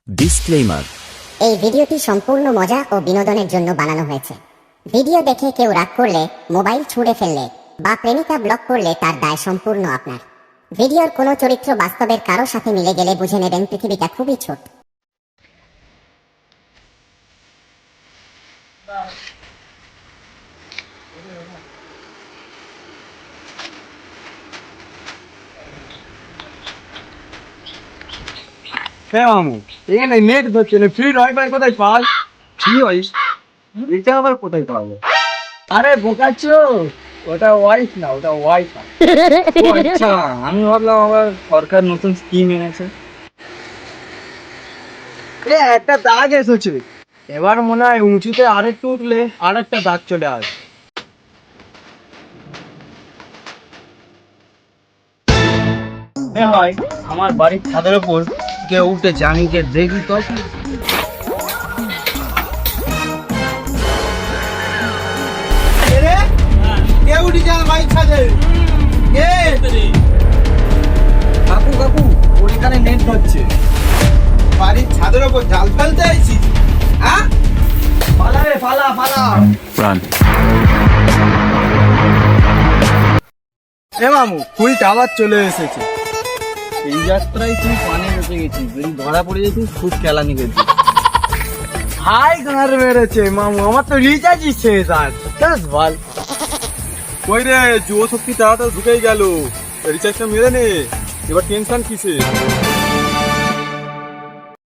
Disclaimer. এই ভিডিওটি সম্পূর্ণ মজা ও বিনোদনের জন্য বানানো হয়েছে। ভিডিও দেখে কেউ রাগ করলে, মোবাইল ছুঁড়ে ফেললে বা প্রেমিকা ব্লক করলে তার দায় সম্পূর্ণ আপনার। ভিডিওর কোনো চরিত্র বাস্তবের কারো সাথে মিলে গেলে বুঝে নেবেন পৃথিবীটা খুবই ছোট। হ্যাঁ মামু, এখানে নেট ধরছে না, ফ্রি ওয়াইফাই কোথায় পাই? ফ্রি এটা আবার কোথায় পাবো? আরে বোকাচ্ছো, ওটা ওয়াইফ না, ওটা ওয়াইফাই। ও আচ্ছা, আমি ভাবলাম আবার সরকার নতুন স্কিম এনেছে। একটা দাগ এসেছে, এবার মনে হয় উঁচুতে আরেকটু উঠলে আরেকটা দাগ চলে আসবে। হয় আমার বাড়ির ছাদের উপর কেউ উঠেছে, আমি কে দেখি তো। কাকু কাকু, ওর এখানে নেট ধরছে। বাড়ির ছাদের ওপর জাল ফেলতে আইছি? হ্যাঁ, পালা রে পালা পালা। রান। এ মামু, ফুল টাওয়ার চলে এসেছে। এই যাত্রায় তুই পানি বেঁচে গেছিস, যদি ধরা পড়ে যেতিস খুব কেলানি গেছিস। হাই গান মেরেছে মামু, আমার তো রিচার্জই শেষ আর বল। কই রে, যুব শক্তি তাড়াতাড়ি ঢুকেই গেল, রিচার্জটা মেরে নে, এবার টেনশন কিসে?